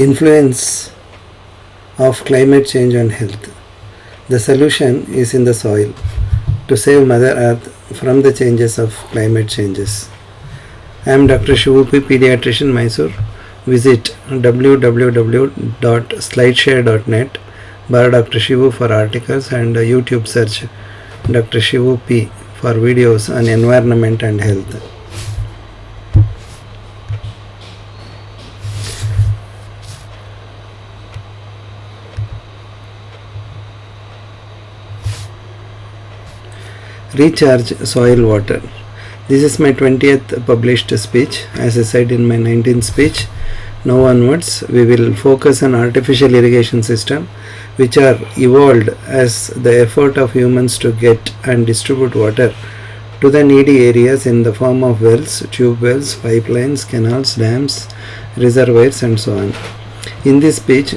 Influence of climate change on health. The solution is in the soil to save Mother Earth from the changes of climate changes. I am Dr. Shivu P, pediatrician, Mysore. Visit www.slideshare.net bar Dr. Shivu for articles and YouTube search Dr. Shivu P for videos on environment and health. Recharge soil water. This is my 20th published speech. As I said in my 19th speech, now onwards we will focus on artificial irrigation system which are evolved as the effort of humans to get and distribute water to the needy areas in the form of wells, tube wells, pipelines, canals, dams, reservoirs and so on. In this speech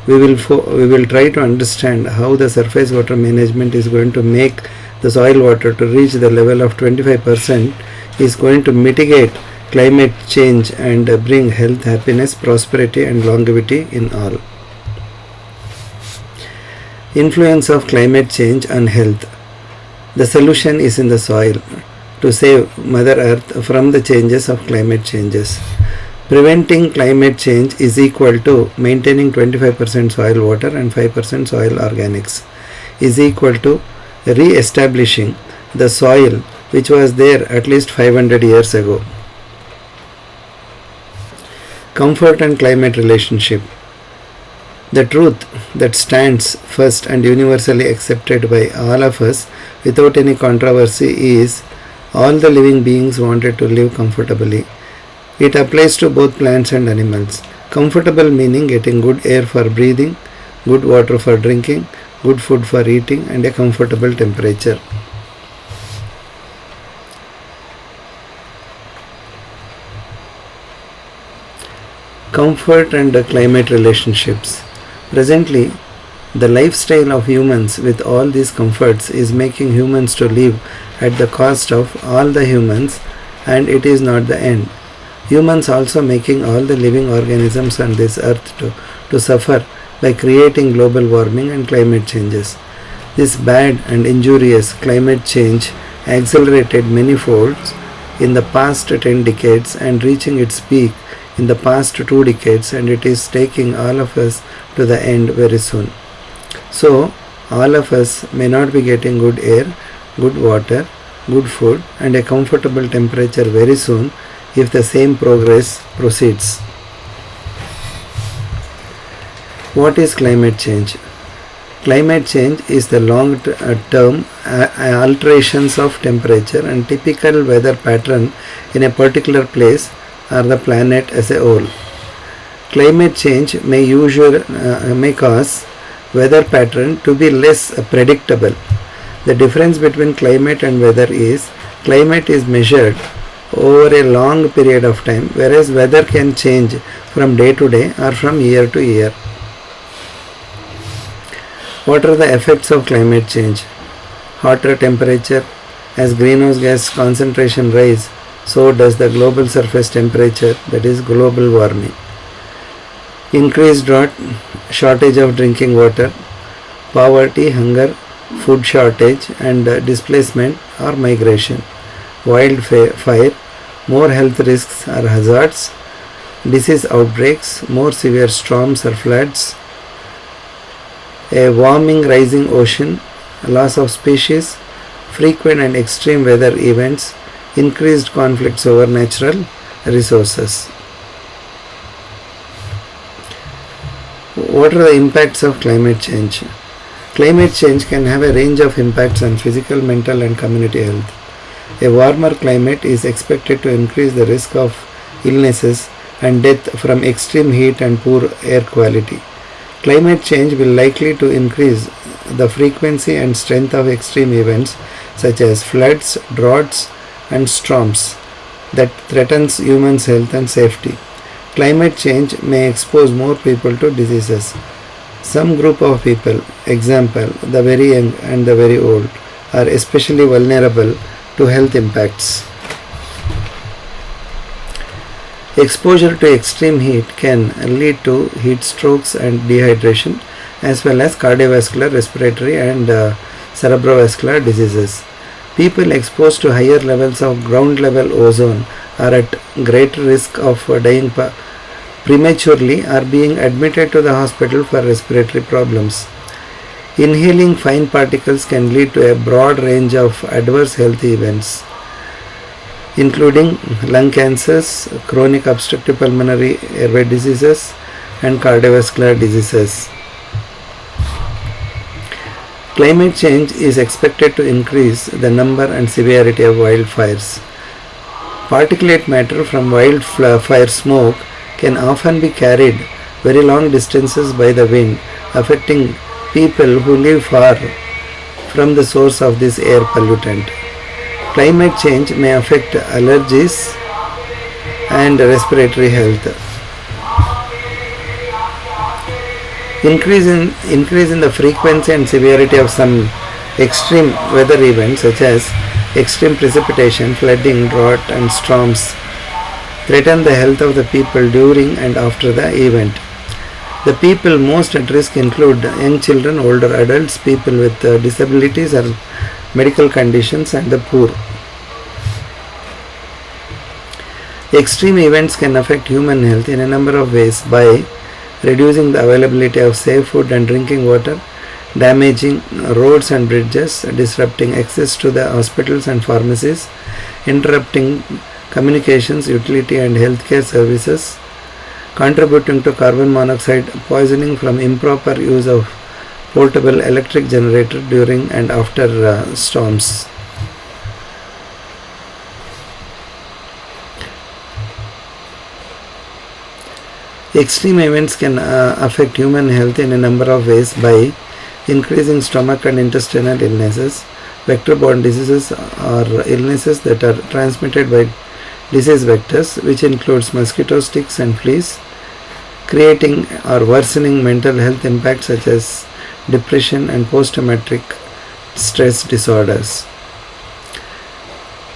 we will try to understand how the surface water management is going to make the soil water to reach the level of 25% is going to mitigate climate change and bring health, happiness, prosperity and longevity in all. Influence of climate change on health. The solution is in the soil to save Mother Earth from the changes of climate changes. Preventing climate change is equal to maintaining 25% soil water and 5% soil organics is equal to re-establishing the soil which was there at least 500 years ago. Comfort and climate relationship. The truth that stands first and universally accepted by all of us without any controversy is all the living beings wanted to live comfortably. It applies to both plants and animals. Comfortable meaning getting good air for breathing, good water for drinking, good food for eating and a comfortable temperature. Comfort and climate relationships. Presently, the lifestyle of humans with all these comforts is making humans to live at the cost of all the humans, and it is not the end. Humans also making all the living organisms on this earth to suffer by creating global warming and climate changes. This bad and injurious climate change accelerated many folds in the past 10 decades and reaching its peak in the past 2 decades, and it is taking all of us to the end very soon. So, all of us may not be getting good air, good water, good food and a comfortable temperature very soon if the same progress proceeds. What is climate change? Climate change is the long-term alterations of temperature and typical weather pattern in a particular place or the planet as a whole. Climate change may cause weather pattern to be less predictable. The difference between climate and weather is climate is measured over a long period of time, whereas weather can change from day to day or from year to year. What are the effects of climate change? Hotter temperature. As greenhouse gas concentration rise, so does the global surface temperature, that is global warming. Increased drought, shortage of drinking water, poverty, hunger, food shortage and displacement or migration. Wildfire, more health risks or hazards, disease outbreaks, more severe storms or floods, a warming rising ocean, loss of species, frequent and extreme weather events, increased conflicts over natural resources. What are the impacts of climate change? Climate change can have a range of impacts on physical, mental and community health. A warmer climate is expected to increase the risk of illnesses and death from extreme heat and poor air quality. Climate change will likely to increase the frequency and strength of extreme events such as floods, droughts and storms that threatens humans' health and safety. Climate change may expose more people to diseases. Some group of people, example the very young and the very old, are especially vulnerable to health impacts. Exposure to extreme heat can lead to heat strokes and dehydration, as well as cardiovascular, respiratory, and cerebrovascular diseases. People exposed to higher levels of ground level ozone are at greater risk of dying prematurely or being admitted to the hospital for respiratory problems. Inhaling fine particles can lead to a broad range of adverse health events, including lung cancers, chronic obstructive pulmonary airway diseases, and cardiovascular diseases. Climate change is expected to increase the number and severity of wildfires. Particulate matter from wildfire smoke can often be carried very long distances by the wind, affecting people who live far from the source of this air pollutant. Climate change may affect allergies and respiratory health. Increase in the frequency and severity of some extreme weather events such as extreme precipitation, flooding, drought, and storms threaten the health of the people during and after the event. The people most at risk include young children, older adults, people with disabilities or medical conditions, and the poor. Extreme events can affect human health in a number of ways by reducing the availability of safe food and drinking water, damaging roads and bridges, disrupting access to the hospitals and pharmacies, interrupting communications, utility and healthcare services, contributing to carbon monoxide poisoning from improper use of portable electric generator during and after storms. Extreme events can affect human health in a number of ways by increasing stomach and intestinal illnesses, vector-borne diseases or illnesses that are transmitted by disease vectors, which includes mosquitoes, ticks and fleas, creating or worsening mental health impacts such as depression and post-traumatic stress disorders.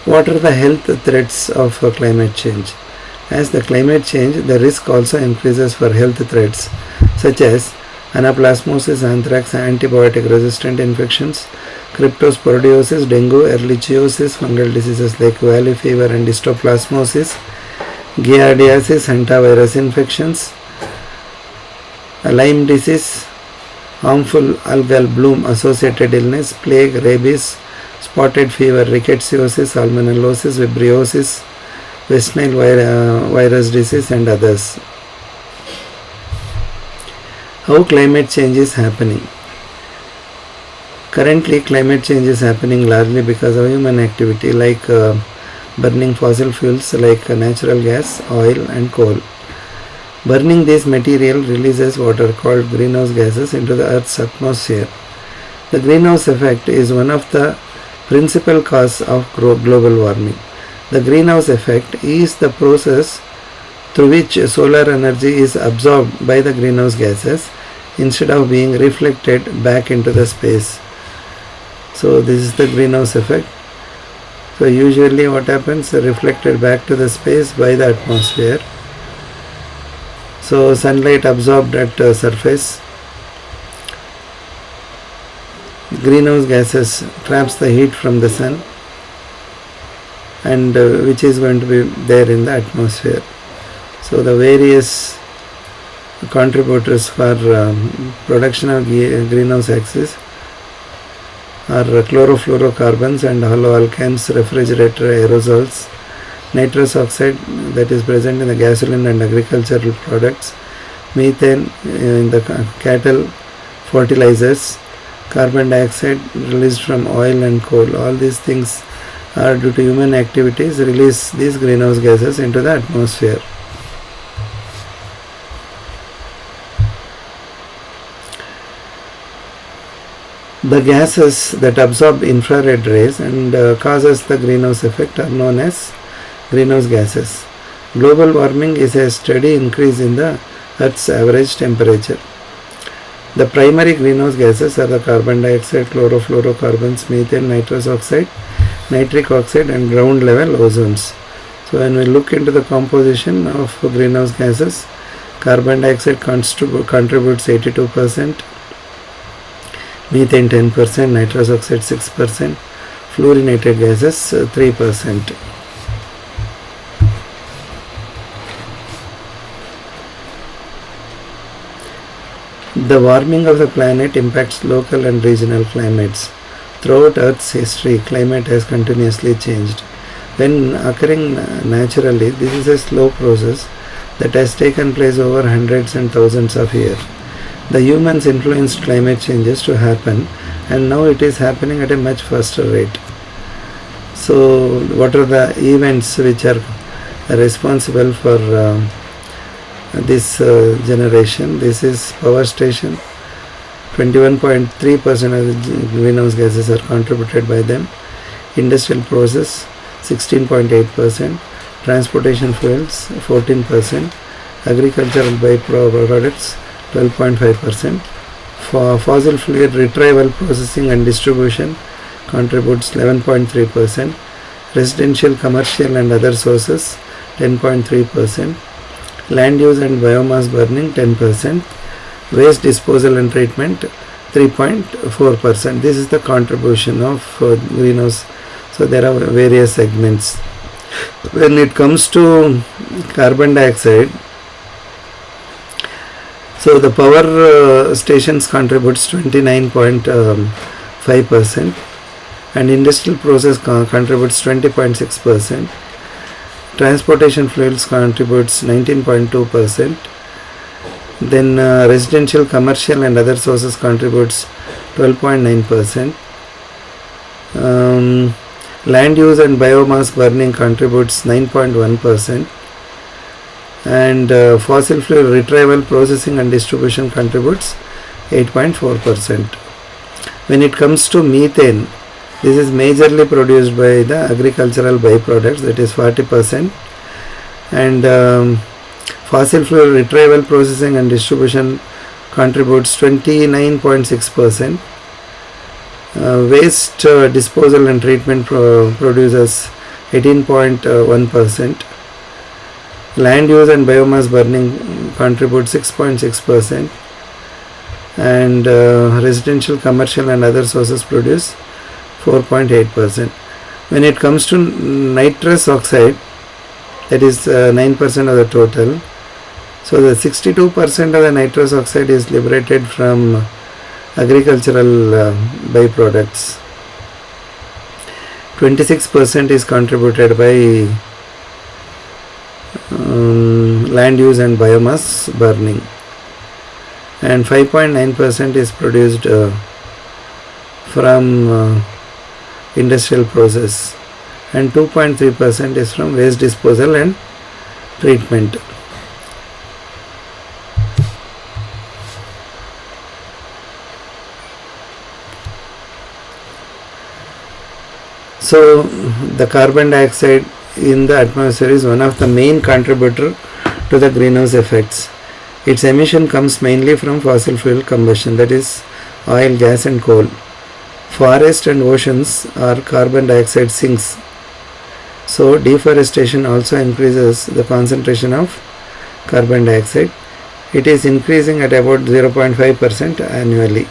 What are the health threats of climate change? As the climate change, the risk also increases for health threats such as anaplasmosis, anthrax, antibiotic resistant infections, cryptosporidiosis, dengue, ehrlichiosis, fungal diseases like valley fever and histoplasmosis, giardiasis, hantavirus infections, Lyme disease, harmful algal bloom associated illness, plague, rabies, spotted fever, rickettsiosis, salmonellosis, vibriosis, West Nile virus disease and others. How climate change is happening? Currently, climate change is happening largely because of human activity like burning fossil fuels like natural gas, oil and coal. Burning this material releases what are called greenhouse gases into the Earth's atmosphere. The greenhouse effect is one of the principal causes of global warming. The greenhouse effect is the process through which solar energy is absorbed by the greenhouse gases instead of being reflected back into the space. So this is the greenhouse effect. So usually what happens, reflected back to the space by the atmosphere. So sunlight absorbed at surface, greenhouse gases traps the heat from the sun and which is going to be there in the atmosphere. So the various contributors for production of greenhouse gases are chlorofluorocarbons and haloalkanes, refrigerator aerosols, nitrous oxide that is present in the gasoline and agricultural products, methane in the cattle fertilizers, carbon dioxide released from oil and coal. All these things are due to human activities release these greenhouse gases into the atmosphere. The gases that absorb infrared rays and causes the greenhouse effect are known as greenhouse gases. Global warming is a steady increase in the Earth's average temperature. The primary greenhouse gases are the carbon dioxide, chlorofluorocarbons, methane, nitrous oxide, nitric oxide and ground level ozones. So when we look into the composition of greenhouse gases, carbon dioxide contributes 82%, methane 10%, nitrous oxide 6%, fluorinated gases 3%. The warming of the planet impacts local and regional climates. Throughout Earth's history, climate has continuously changed. When occurring naturally, this is a slow process that has taken place over hundreds and thousands of years. The humans influenced climate changes to happen, and now it is happening at a much faster rate. So, what are the events which are responsible for this generation? This is power station. 21.3% of the greenhouse gases are contributed by them. Industrial process 16.8%, transportation fuels 14%, agricultural byproducts 12.5%. For fossil fuel retrieval, processing and distribution contributes 11.3%, residential, commercial and other sources 10.3%, land use and biomass burning 10%, waste disposal and treatment 3.4%. This is the contribution of greenhouse. So there are various segments. When it comes to carbon dioxide, so the power stations contributes 29.5%, and industrial process contributes 20.6%. Transportation fuels contributes 19.2%. Then residential, commercial and other sources contributes 12.9%. Land use and biomass burning contributes 9.1%. And fossil fuel retrieval, processing and distribution contributes 8.4%. When it comes to methane, this is majorly produced by the agricultural byproducts, that is 40%, and fossil fuel retrieval, processing and distribution contributes 29.6%. Waste disposal and treatment produces 18.1%. Land use and biomass burning contributes 6.6%, and residential, commercial and other sources produce 4.8%. When it comes to nitrous oxide, that is 9% of the total. So the 62% of the nitrous oxide is liberated from agricultural byproducts. 26% is contributed by land use and biomass burning, and 5.9% is produced from industrial process, and 2.3% is from waste disposal and treatment. So the carbon dioxide in the atmosphere is one of the main contributor to the greenhouse effects. Its emission comes mainly from fossil fuel combustion, that is oil, gas and coal. Forests and oceans are carbon dioxide sinks. So deforestation also increases the concentration of carbon dioxide. It is increasing at about 0.5% annually.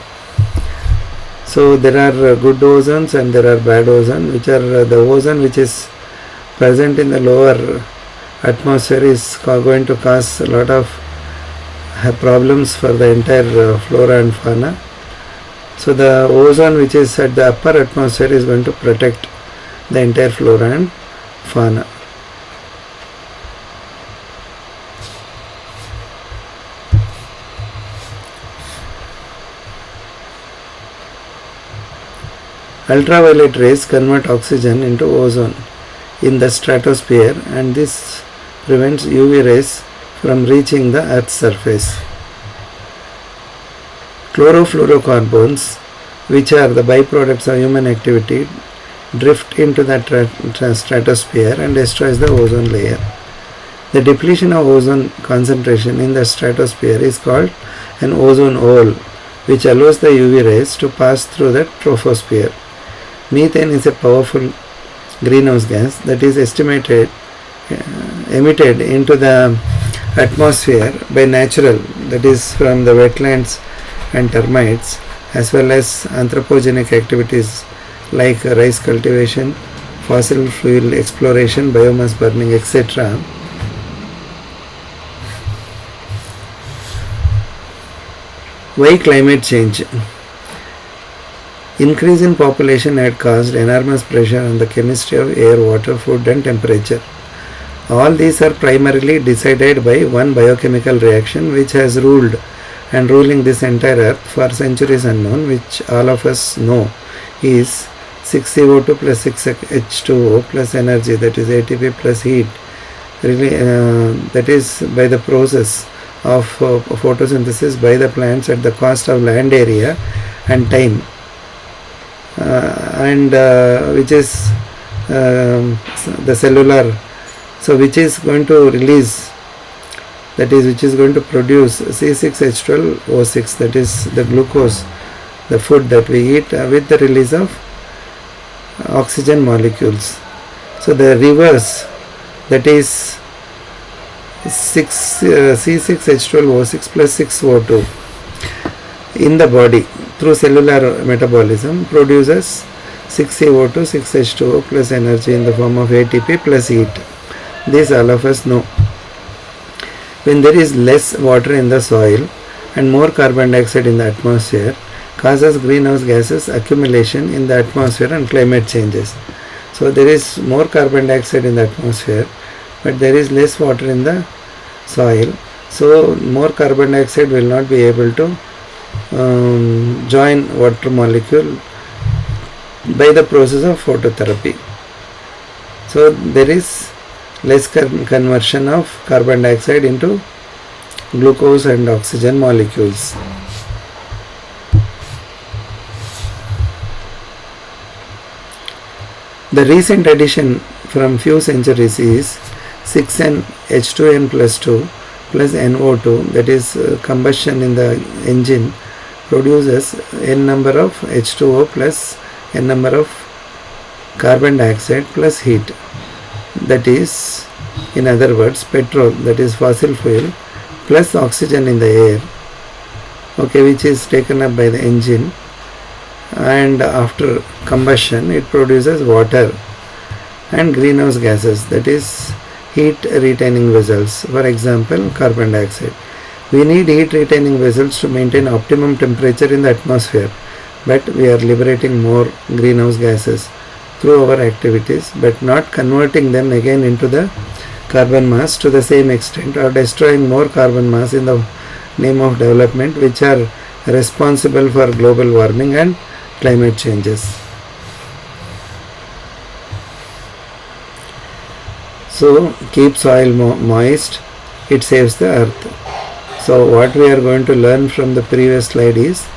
So there are good ozones and there are bad ozone. Which are the ozone which is present in the lower atmosphere is going to cause a lot of problems for the entire flora and fauna. So the ozone which is at the upper atmosphere is going to protect the entire flora and fauna. Ultraviolet rays convert oxygen into ozone in the stratosphere, and this prevents UV rays from reaching the Earth's surface. Chlorofluorocarbons, which are the byproducts of human activity, drift into the stratosphere and destroys the ozone layer. The depletion of ozone concentration in the stratosphere is called an ozone hole, which allows the UV rays to pass through the troposphere. Methane is a powerful greenhouse gas that is estimated emitted into the atmosphere by natural, that is from the wetlands and termites, as well as anthropogenic activities like rice cultivation, fossil fuel exploration, biomass burning, etc. Why climate change? Increase in population had caused enormous pressure on the chemistry of air, water, food and temperature. All these are primarily decided by one biochemical reaction which has ruled and ruling this entire earth for centuries unknown, which all of us know is 6CO2 plus 6H2O plus energy, that is ATP plus heat, that is by the process of photosynthesis by the plants at the cost of land area and time, and which is the cellular, so which is going to release, that is which is going to produce C6H12O6, that is the glucose, the food that we eat, with the release of oxygen molecules. So the reverse, that is C6H12O6 plus 6O2 in the body through cellular metabolism produces 6CO2, 6H2O plus energy in the form of ATP plus heat. This all of us know. When there is less water in the soil and more carbon dioxide in the atmosphere, causes greenhouse gases accumulation in the atmosphere and climate changes. So there is more carbon dioxide in the atmosphere, but there is less water in the soil, so more carbon dioxide will not be able to join water molecule by the process of phototherapy. So there is less conversion of carbon dioxide into glucose and oxygen molecules. The recent addition from few centuries is 6N H2N plus 2 plus NO2, that is combustion in the engine produces n number of H2O plus n number of carbon dioxide plus heat, that is in other words petrol, that is fossil fuel, plus oxygen in the air, okay, which is taken up by the engine, and after combustion it produces water and greenhouse gases, that is heat retaining vessels, for example carbon dioxide. We need heat retaining vessels to maintain optimum temperature in the atmosphere, but we are liberating more greenhouse gases through our activities, but not converting them again into the carbon mass to the same extent, or destroying more carbon mass in the name of development, which are responsible for global warming and climate changes. So keep soil moist, it saves the earth. So what we are going to learn from the previous slide is,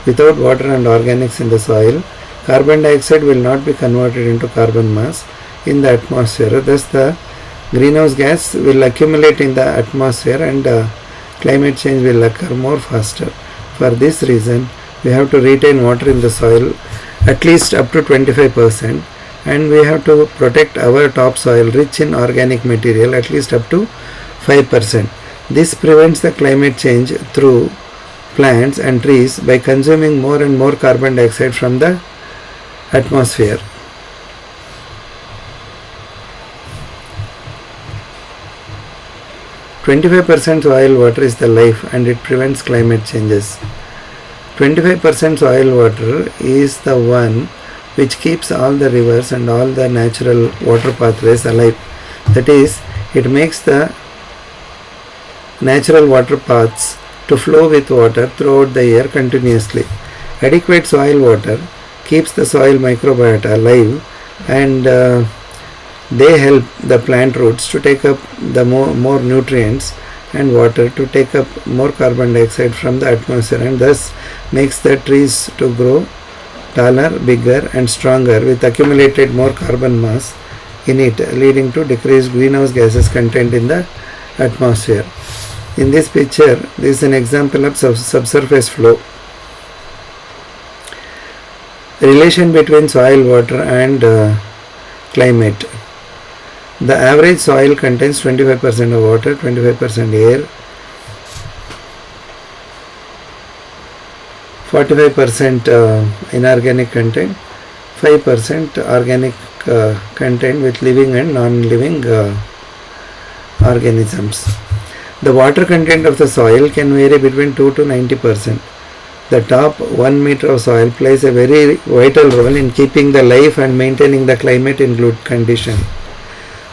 without water and organics in the soil, carbon dioxide will not be converted into carbon mass in the atmosphere. Thus the greenhouse gas will accumulate in the atmosphere and climate change will occur more faster. For this reason, we have to retain water in the soil at least up to 25%, and we have to protect our topsoil rich in organic material at least up to 5%. This prevents the climate change through plants and trees by consuming more and more carbon dioxide from the atmosphere. "25% soil water is the life and it prevents climate changes." 25% soil water is the one which keeps all the rivers and all the natural water pathways alive. That is, it makes the natural water paths to flow with water throughout the year continuously. Adequate soil water keeps the soil microbiota alive, and they help the plant roots to take up the more nutrients and water to take up more carbon dioxide from the atmosphere, and thus makes the trees to grow taller, bigger and stronger with accumulated more carbon mass in it, leading to decreased greenhouse gases content in the atmosphere. In this picture, this is an example of subsurface flow. Relation between soil, water and climate. The average soil contains 25% of water, 25% air, 45% inorganic content, 5% organic content with living and non-living organisms. The water content of the soil can vary between 2 to 90%. The top 1 meter of soil plays a very vital role in keeping the life and maintaining the climate in good condition.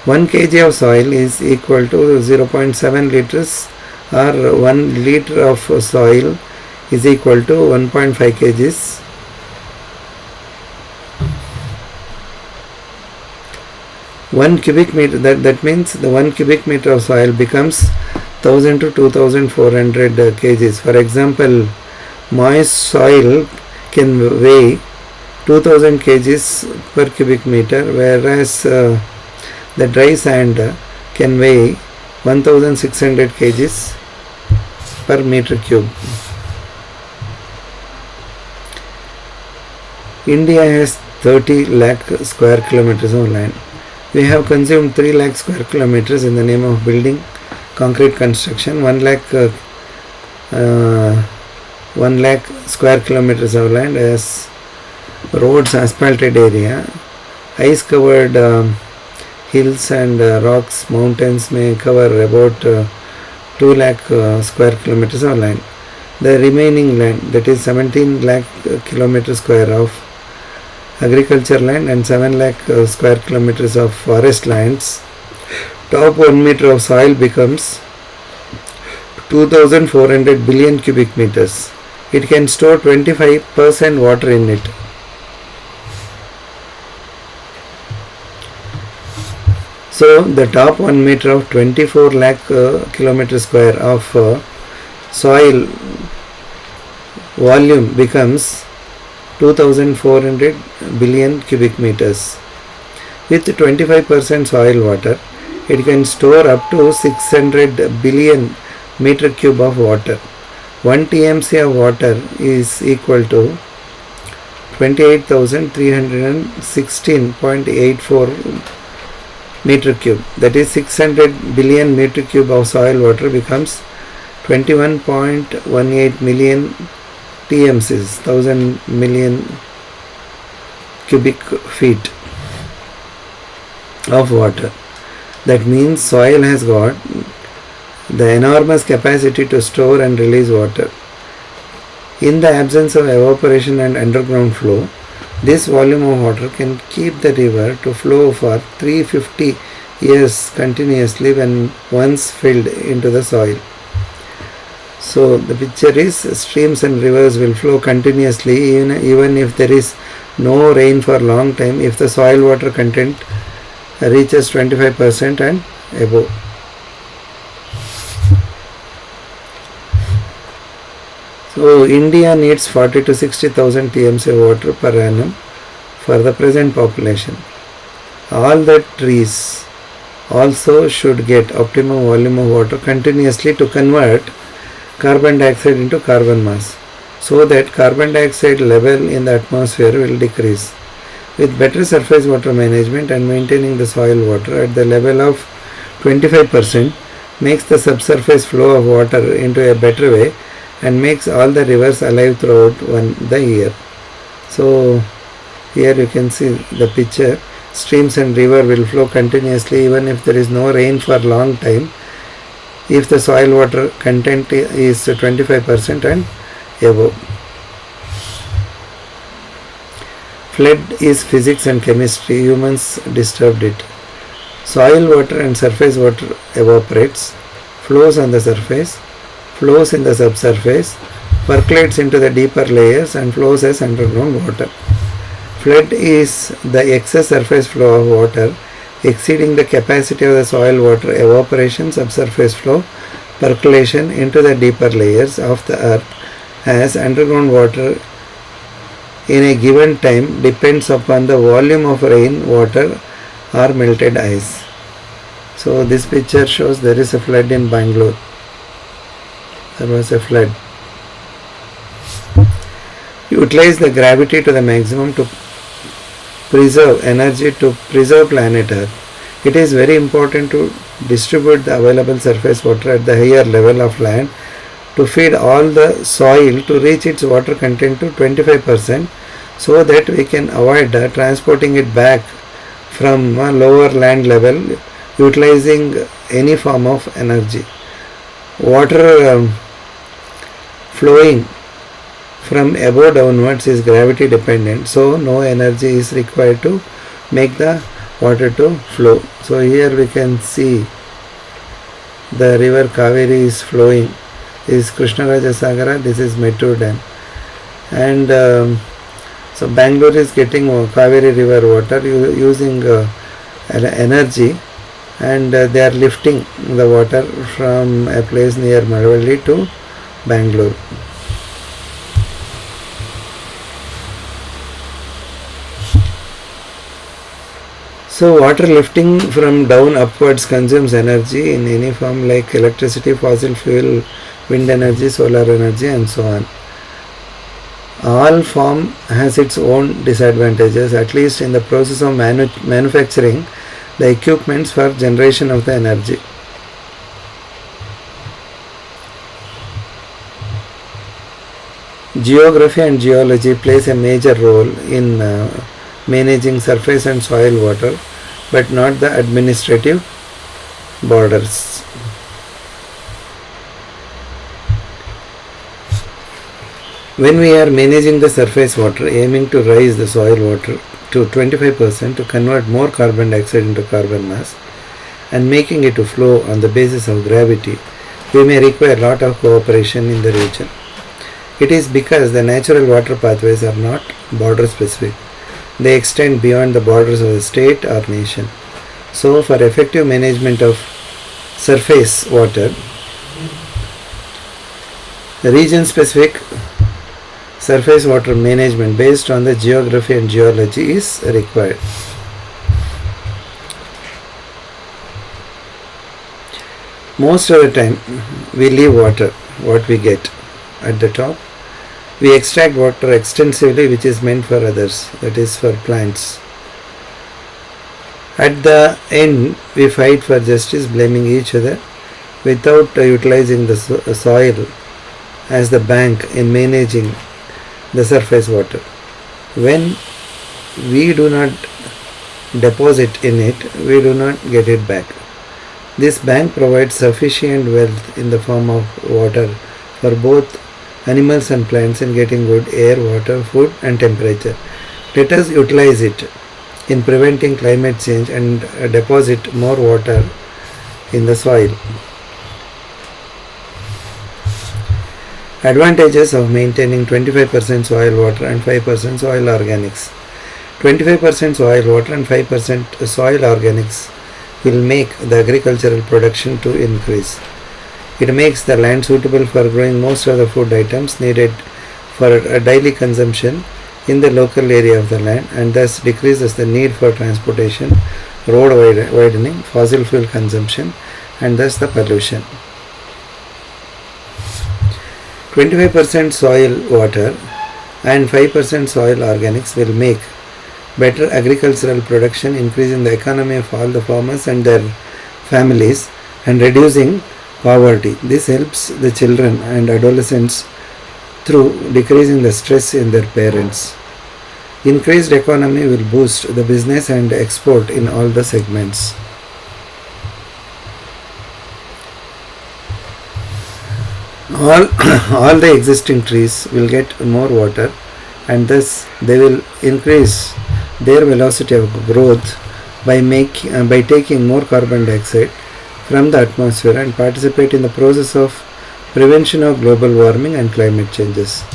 1 kg of soil is equal to 0.7 liters, or 1 liter of soil is equal to 1.5 kgs. One cubic meter, that means the 1 cubic meter of soil becomes 1000 to 2400 kgs. For example, moist soil can weigh 2000 kgs per cubic meter, whereas the dry sand can weigh 1600 kgs per meter cube. India has 30 lakh square kilometers of land. We have consumed 3 lakh square kilometers in the name of building concrete construction. 1 lakh square kilometers of land as roads, asphalted area. Ice covered hills and rocks, mountains may cover about 2 lakh square kilometers of land. The remaining land, that is 17 lakh kilometers square of agriculture land and 7 lakh square kilometers of forest lands. Top 1 meter of soil becomes 2400 billion cubic meters. It can store 25% water in it. So the top 1 meter of 24 lakh kilometer square of soil volume becomes 2400 billion cubic meters. With 25% soil water, it can store up to 600 billion meter cube of water. 1 TMC of water is equal to 28,316.84 meter cube. That is 600 billion meter cube of soil water becomes 21.18 million TMCs, 1000 million cubic feet of water. That means soil has got the enormous capacity to store and release water. In the absence of evaporation and underground flow, this volume of water can keep the river to flow for 350 years continuously when once filled into the soil. So the picture is streams and rivers will flow continuously even if there is no rain for a long time, if the soil water content reaches 25% and above. So India needs 40 to 60,000 TMC of water per annum for the present population. All the trees also should get optimum volume of water continuously to convert carbon dioxide into carbon mass, so that carbon dioxide level in the atmosphere will decrease. With better surface water management and maintaining the soil water at the level of 25% makes the subsurface flow of water into a better way and makes all the rivers alive throughout the year. So here you can see the picture. Streams and river will flow continuously even if there is no rain for a long time, if the soil water content is 25% and above. Flood is physics and chemistry. Humans disturbed it. Soil water and surface water evaporates, flows on the surface, flows in the subsurface, percolates into the deeper layers and flows as underground water. Flood is the excess surface flow of water exceeding the capacity of the soil water evaporation, subsurface flow, percolation into the deeper layers of the earth as underground water in a given time depends upon the volume of rain water or melted ice. So this picture shows there is a flood in Bangalore. There was a flood. Utilize the gravity to the maximum to preserve energy, to preserve planet Earth. It is very important to distribute the available surface water at the higher level of land to feed all the soil to reach its water content to 25%, so that we can avoid transporting it back from a lower land level utilizing any form of energy. Water flowing from above downwards is gravity dependent, so no energy is required to make the water to flow. So here we can see the river Kaveri is flowing. This is Krishnarajasagara, this is Mettur Dam, and so Bangalore is getting Kaveri river water using energy, and they are lifting the water from a place near Madavalli to Bangalore. So water lifting from down upwards consumes energy in any form like electricity, fossil fuel, wind energy, solar energy and so on. All form has its own disadvantages, at least in the process of manufacturing the equipments for generation of the energy. Geography and geology plays a major role in managing surface and soil water, but not the administrative borders. When we are managing the surface water, aiming to raise the soil water to 25% to convert more carbon dioxide into carbon mass and making it to flow on the basis of gravity, we may require a lot of cooperation in the region. It is because the natural water pathways are not border specific. They extend beyond the borders of the state or nation. So for effective management of surface water, region specific surface water management based on the geography and geology is required. Most of the time we leave water, what we get at the top. We extract water extensively which is meant for others, that is for plants. At the end we fight for justice, blaming each other without utilizing the soil as the bank in managing the surface water. When we do not deposit in it, we do not get it back. This bank provides sufficient wealth in the form of water for both animals and plants in getting good air, water, food and temperature. Let us utilize it in preventing climate change and deposit more water in the soil. Advantages of maintaining 25% soil water and 5% soil organics. 25% soil water and 5% soil organics will make the agricultural production to increase. It makes the land suitable for growing most of the food items needed for a daily consumption in the local area of the land, and thus decreases the need for transportation, road widening, fossil fuel consumption and thus the pollution. 25% soil water and 5% soil organics will make better agricultural production, increasing the economy of all the farmers and their families and reducing poverty. This helps the children and adolescents through decreasing the stress in their parents. Increased economy will boost the business and export in all the segments. All the existing trees will get more water and thus they will increase their velocity of growth by taking more carbon dioxide from the atmosphere and participate in the process of prevention of global warming and climate changes.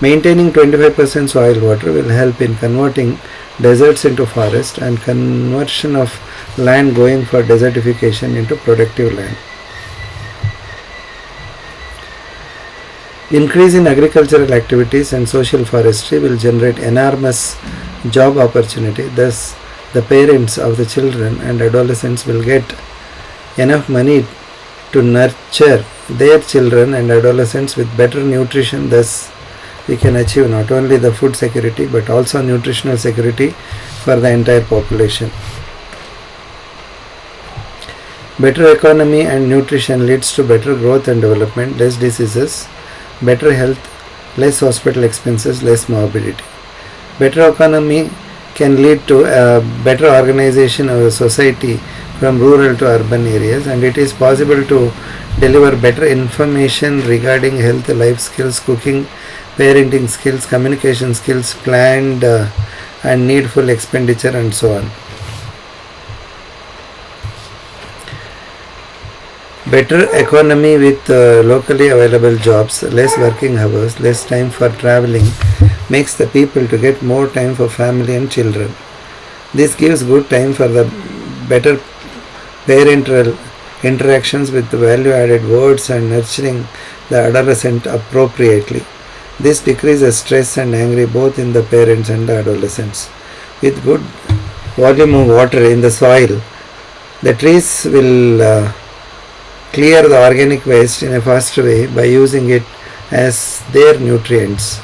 Maintaining 25% soil water will help in converting deserts into forest and conversion of land going for desertification into productive land. Increase in agricultural activities and social forestry will generate enormous job opportunity. Thus, the parents of the children and adolescents will get enough money to nurture their children and adolescents with better nutrition. Thus, we can achieve not only the food security but also nutritional security for the entire population. Better economy and nutrition leads to better growth and development, less diseases, better health, less hospital expenses, less morbidity. Better economy can lead to a better organization of the society from rural to urban areas, and it is possible to deliver better information regarding health, life skills, cooking, parenting skills, communication skills, planned and needful expenditure, and so on. Better economy with locally available jobs, less working hours, less time for traveling makes the people to get more time for family and children. This gives good time for the better parental interactions with value added words and nurturing the adolescent appropriately. This decreases stress and anger both in the parents and the adolescents. With good volume of water in the soil, the trees will clear the organic waste in a faster way by using it as their nutrients.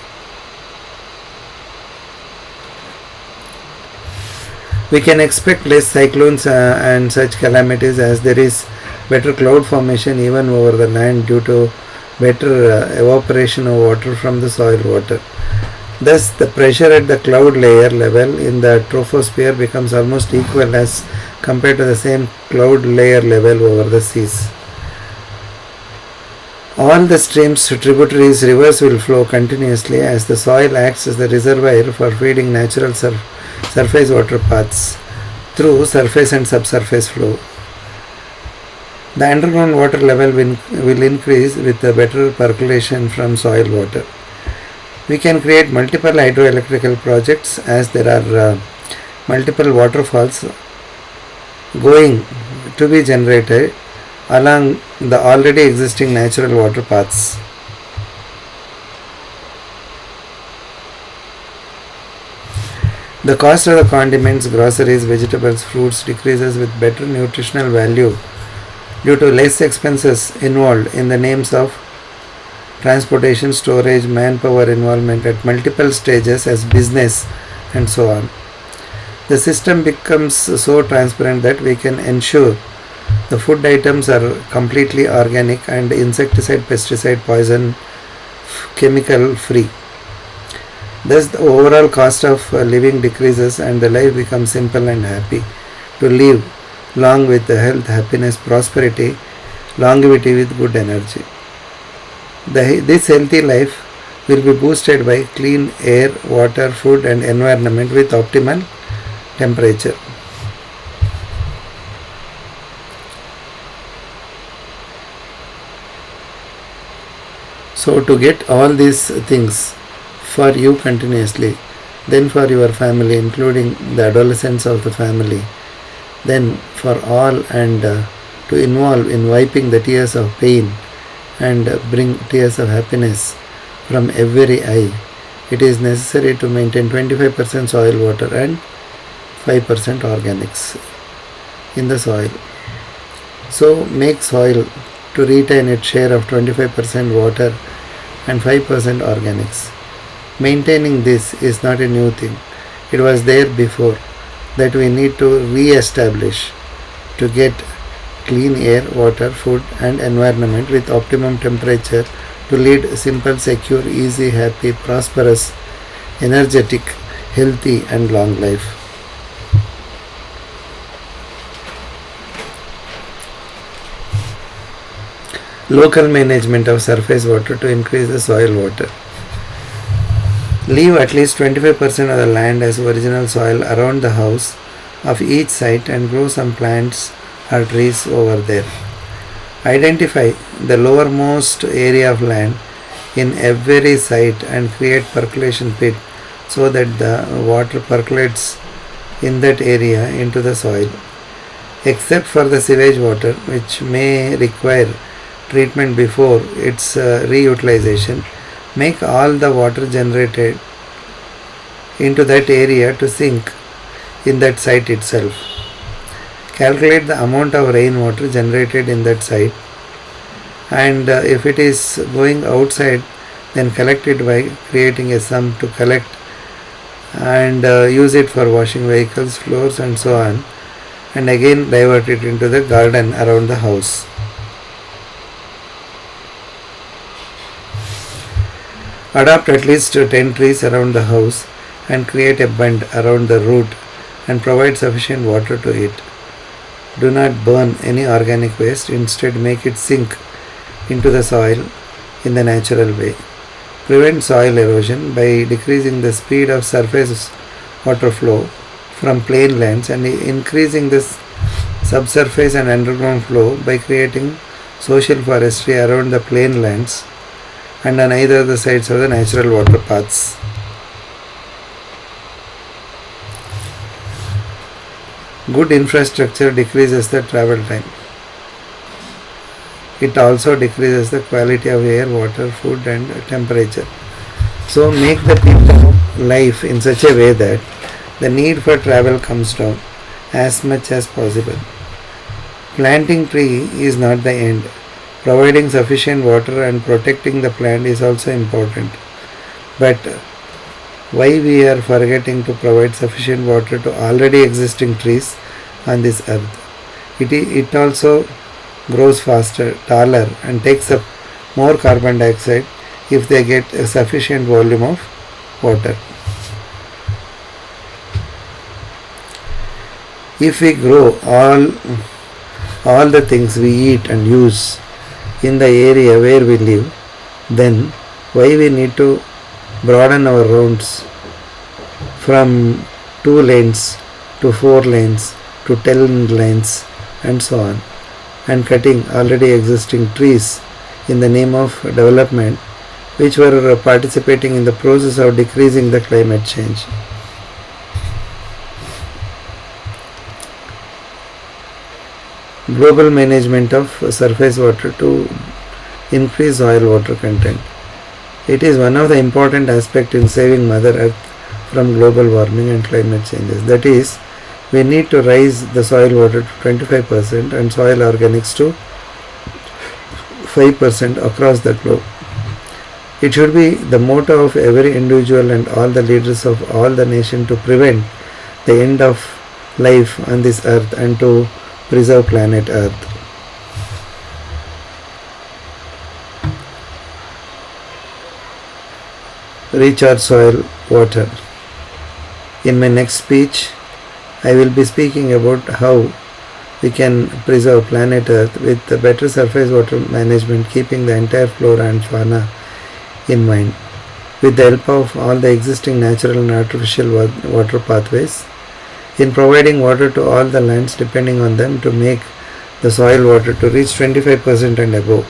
We can expect less cyclones and such calamities as there is better cloud formation even over the land due to better evaporation of water from the soil water. Thus, the pressure at the cloud layer level in the troposphere becomes almost equal as compared to the same cloud layer level over the seas. All the streams, tributaries, rivers will flow continuously as the soil acts as the reservoir for feeding natural surface water paths through surface and subsurface flow. The underground water level will increase with the better percolation from soil water. We can create multiple hydroelectrical projects as there are multiple waterfalls going to be generated along the already existing natural water paths. The cost of the condiments, groceries, vegetables, fruits decreases with better nutritional value due to less expenses involved in the names of transportation, storage, manpower involvement at multiple stages as business and so on. The system becomes so transparent that we can ensure the food items are completely organic and insecticide, pesticide, poison, chemical free. Thus, the overall cost of living decreases and the life becomes simple and happy. To live long with health, happiness, prosperity, longevity with good energy. This healthy life will be boosted by clean air, water, food, and environment with optimal temperature. So, to get all these things for you continuously, then for your family, including the adolescents of the family, then for all, and to involve in wiping the tears of pain and bring tears of happiness from every eye, it is necessary to maintain 25% soil water and 5% organics in the soil. So make soil to retain its share of 25% water and 5% organics. Maintaining this is not a new thing. It was there before, that we need to re-establish to get clean air, water, food and environment with optimum temperature to lead simple, secure, easy, happy, prosperous, energetic, healthy and long life. Local management of surface water to increase the soil water. Leave at least 25% of the land as original soil around the house of each site and grow some plants or trees over there. Identify the lowermost area of land in every site and create percolation pit so that the water percolates in that area into the soil. Except for the sewage water, which may require treatment before its reutilization, make all the water generated into that area to sink in that site itself. Calculate the amount of rainwater generated in that site, and if it is going outside, then collect it by creating a sump to collect and use it for washing vehicles, floors and so on, and again divert it into the garden around the house. Adopt at least 10 trees around the house and create a bund around the root and provide sufficient water to it. Do not burn any organic waste, instead make it sink into the soil in the natural way. Prevent soil erosion by decreasing the speed of surface water flow from plain lands and increasing the subsurface and underground flow by creating social forestry around the plain lands and on either the sides of the natural water paths. Good infrastructure decreases the travel time. It also decreases the quality of air, water, food and temperature. So make the people life in such a way that the need for travel comes down as much as possible. Planting tree is not the end. Providing sufficient water and protecting the plant is also important. But why we are forgetting to provide sufficient water to already existing trees on this earth? It also grows faster, taller and takes up more carbon dioxide if they get a sufficient volume of water. If we grow all the things we eat and use in the area where we live, then why we need to broaden our roads from 2 lanes to 4 lanes to 10 lanes and so on, and cutting already existing trees in the name of development, which were participating in the process of decreasing the climate change. Global management of surface water to increase soil water content. It is one of the important aspects in saving Mother Earth from global warming and climate changes. That is, we need to raise the soil water to 25% and soil organics to 5% across the globe. It should be the motto of every individual and all the leaders of all the nations to prevent the end of life on this earth and to preserve planet Earth. Recharge soil water. In my next speech, I will be speaking about how we can preserve planet Earth with better surface water management, keeping the entire flora and fauna in mind, with the help of all the existing natural and artificial water pathways, in providing water to all the lands depending on them to make the soil water to reach 25% and above.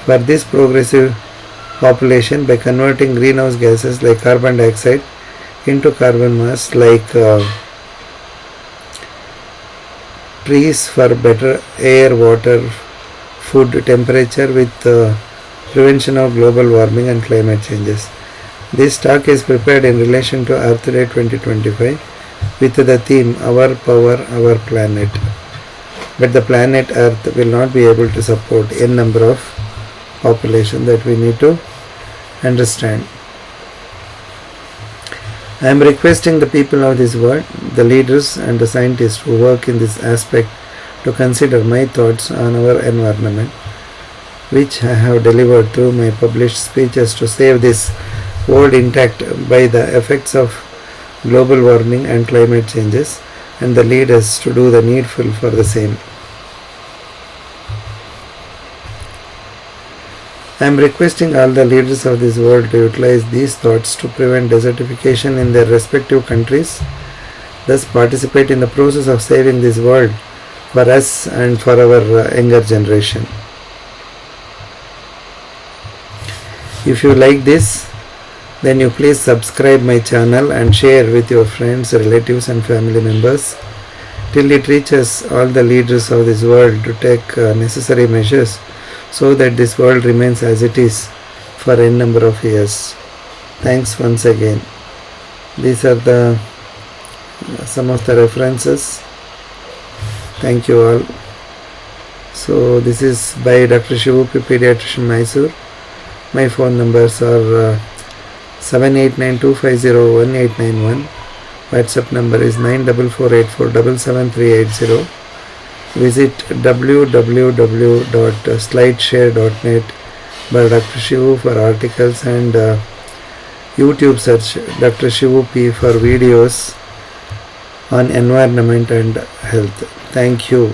For this progressive population, by converting greenhouse gases like carbon dioxide into carbon mass like trees for better air, water, food, temperature with prevention of global warming and climate changes. This talk is prepared in relation to Earth Day 2025 with the theme Our Power, Our Planet. But the planet Earth will not be able to support n number of population that we need to understand. I am requesting the people of this world, the leaders and the scientists who work in this aspect to consider my thoughts on our environment, which I have delivered through my published speeches to save this world intact by the effects of global warming and climate changes, and the leaders to do the needful for the same. I am requesting all the leaders of this world to utilize these thoughts to prevent desertification in their respective countries, thus participate in the process of saving this world for us and for our younger generation. If you like this, then you please subscribe my channel and share with your friends, relatives and family members till it reaches all the leaders of this world to take necessary measures so that this world remains as it is for n number of years. Thanks once again. These are the some of the references. Thank you all. So this is by Dr. Shivu, Pediatrician, Mysore. My phone numbers are 7892501891. WhatsApp number is 9448477380. Visit www.slideshare.net by Dr. Shivu for articles, and YouTube search Dr. Shivu P for videos on environment and health. Thank you.